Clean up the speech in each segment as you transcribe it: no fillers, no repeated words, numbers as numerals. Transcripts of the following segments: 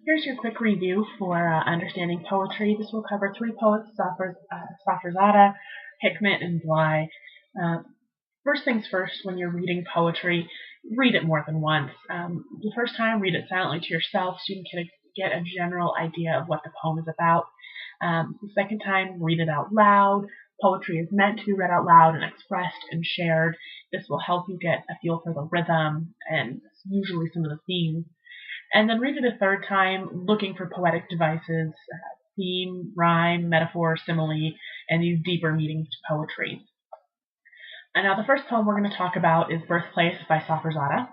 Here's your quick review for understanding poetry. This will cover three poets, Safrazada, Hikmet, and Bly. Uh, First things first, when you're reading poetry, read it more than once. The first time, read it silently to yourself so you can get a general idea of what the poem is about. The second time, read it out loud. Poetry is meant to be read out loud and expressed and shared. This will help you get a feel for the rhythm and usually some of the themes. And then read it a third time, looking for poetic devices, theme, rhyme, metaphor, simile, and these deeper meanings to poetry. And now the first poem we're going to talk about is Birthplace by Safrazada.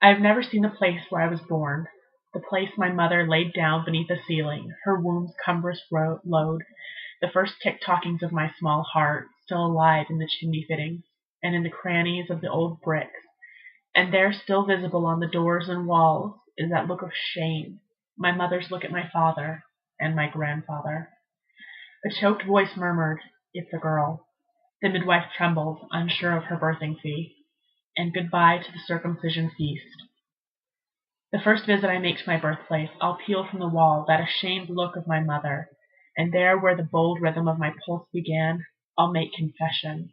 I have never seen the place where I was born, the place my mother laid down beneath the ceiling, her womb's cumbrous load, the first tick-tockings of my small heart, still alive in the chimney fittings, and in the crannies of the old bricks. And there, still visible on the doors and walls, is that look of shame, my mother's look at my father and my grandfather. A choked voice murmured, "It's a girl." The midwife trembled, unsure of her birthing fee, and goodbye to the circumcision feast. The first visit I make to my birthplace, I'll peel from the wall that ashamed look of my mother, and there where the bold rhythm of my pulse began, I'll make confession.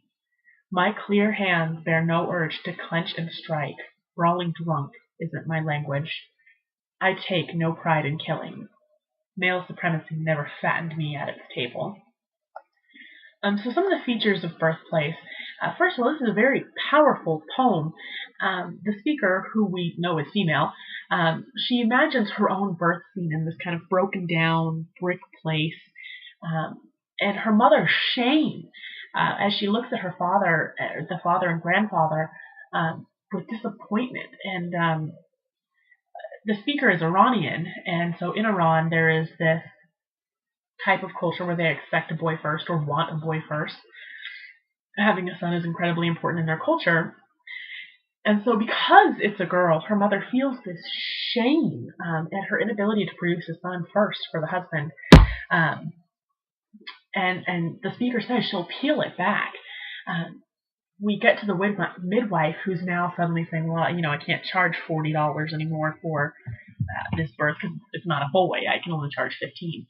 My clear hands bear no urge to clench and strike. Brawling drunk isn't my language. I take no pride in killing. Male supremacy never fattened me at its table. So some of the features of Birthplace. First of all, this is a very powerful poem. The speaker, who we know is female, she imagines her own birth scene in this kind of broken down brick place, and her mother's shame as she looks at her father, the father and grandfather, with disappointment. And the speaker is Iranian, and so in Iran there is this type of culture where they expect a boy first or want a boy first. Having a son is incredibly important in their culture. And so because it's a girl, her mother feels this shame at her inability to produce a son first for the husband. And the speaker says she'll peel it back. We get to the midwife, who's now suddenly saying, well, I can't charge $40 anymore for this birth because it's not a boy. I can only charge $15.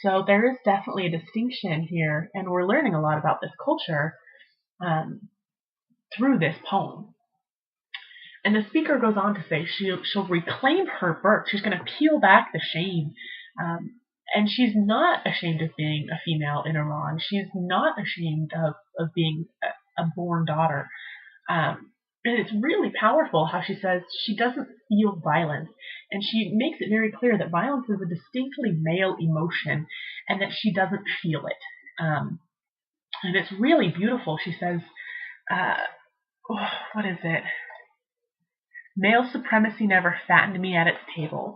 So there is definitely a distinction here, and we're learning a lot about this culture through this poem. And the speaker goes on to say she'll reclaim her birth. She's going to peel back the shame. And she's not ashamed of being a female in Iran. She's not ashamed of being a born daughter. And it's really powerful how she says she doesn't feel violence. And she makes it very clear that violence is a distinctly male emotion and that she doesn't feel it. And it's really beautiful. She says, what is it? Male supremacy never fattened me at its table.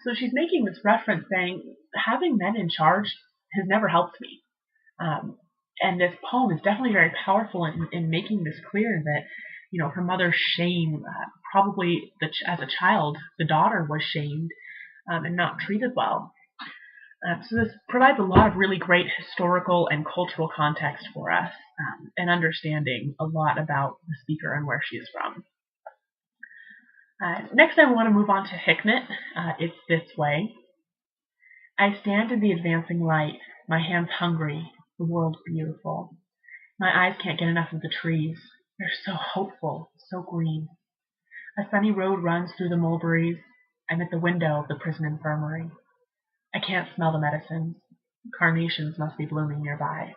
So she's making this reference saying, having men in charge has never helped me. And this poem is definitely very powerful in making this clear that, her mother's shame, probably as a child, the daughter was shamed and not treated well. So this provides a lot of really great historical and cultural context for us and understanding a lot about the speaker and where she is from. Next, I want to move on to Hikmet. It's this way. I stand in the advancing light, my hands hungry, the world beautiful. My eyes can't get enough of the trees. They're so hopeful, so green. A sunny road runs through the mulberries. I'm at the window of the prison infirmary. I can't smell the medicines. Carnations must be blooming nearby.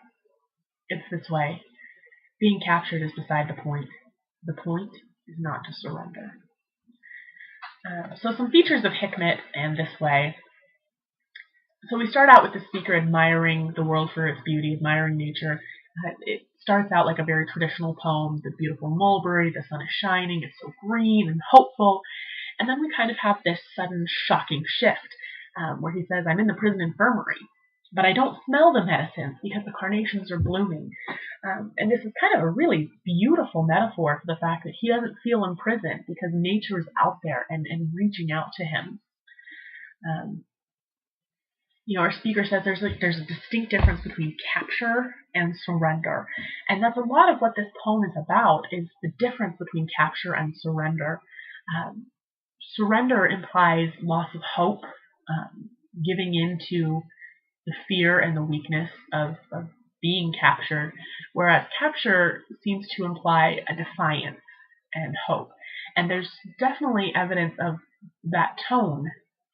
It's this way. Being captured is beside the point. The point is not to surrender. So some features of Hikmet and this way. So we start out with the speaker admiring the world for its beauty, admiring nature. It starts out like a very traditional poem, the beautiful mulberry, the sun is shining, it's so green and hopeful. And then we kind of have this sudden shocking shift where he says, I'm in the prison infirmary, but I don't smell the medicines because the carnations are blooming. And this is kind of a really beautiful metaphor for the fact that he doesn't feel imprisoned because nature is out there and reaching out to him. Our speaker says there's a distinct difference between capture and surrender. And that's a lot of what this poem is about, is the difference between capture and surrender. Surrender implies loss of hope, giving in to the fear and the weakness of being captured, whereas capture seems to imply a defiance and hope. And there's definitely evidence of that tone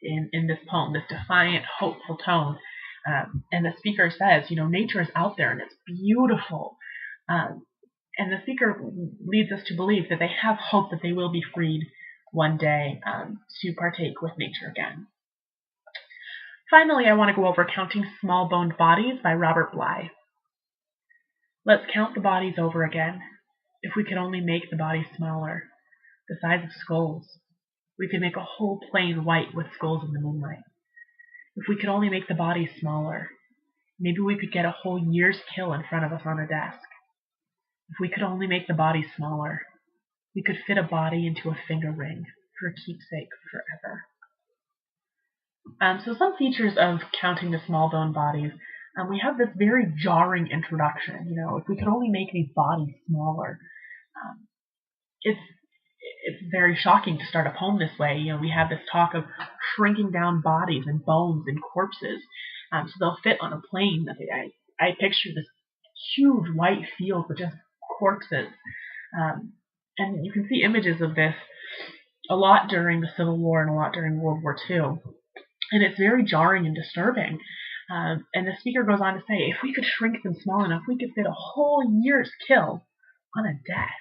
in this poem, this defiant, hopeful tone. And the speaker says, nature is out there and it's beautiful. And the speaker leads us to believe that they have hope that they will be freed one day to partake with nature again. Finally, I want to go over Counting Small-Boned Bodies by Robert Bly. Let's count the bodies over again. If we could only make the bodies smaller, the size of skulls, we could make a whole plain white with skulls in the moonlight. If we could only make the bodies smaller, maybe we could get a whole year's kill in front of us on a desk. If we could only make the bodies smaller, we could fit a body into a finger ring for a keepsake forever. So some features of Counting the Small-Boned Bodies. We have this very jarring introduction. If we could only make these bodies smaller. It's very shocking to start a poem this way. We have this talk of shrinking down bodies and bones and corpses, so they'll fit on a plane. I picture this huge white field with just corpses, and you can see images of this a lot during the Civil War and a lot during World War II, and it's very jarring and disturbing. And the speaker goes on to say, if we could shrink them small enough, we could fit a whole year's kill on a desk.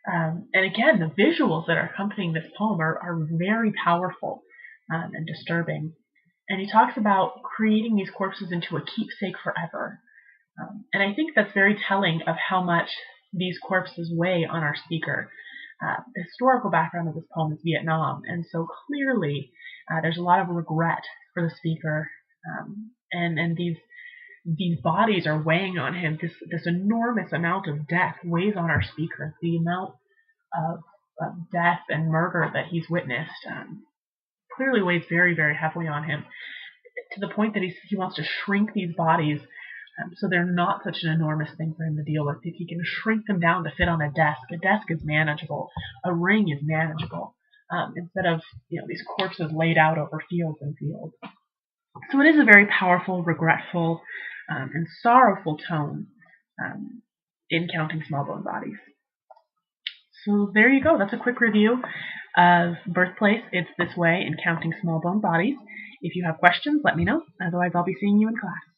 And again, the visuals that are accompanying this poem are very powerful and disturbing. And he talks about creating these corpses into a keepsake forever. And I think that's very telling of how much these corpses weigh on our speaker. The historical background of this poem is Vietnam, and so clearly there's a lot of regret for the speaker, and these bodies are weighing on him. This enormous amount of death weighs on our speaker. The amount of death and murder that he's witnessed clearly weighs very, very heavily on him, to the point that he wants to shrink these bodies so they're not such an enormous thing for him to deal with. If he can shrink them down to fit on a desk is manageable. A ring is manageable, instead of these corpses laid out over fields and fields. So it is a very powerful, regretful, and sorrowful tone in Counting Small-Boned Bodies. So there you go. That's a quick review of Birthplace, It's This Way, and Counting Small-Boned Bodies. If you have questions, let me know. Otherwise, I'll be seeing you in class.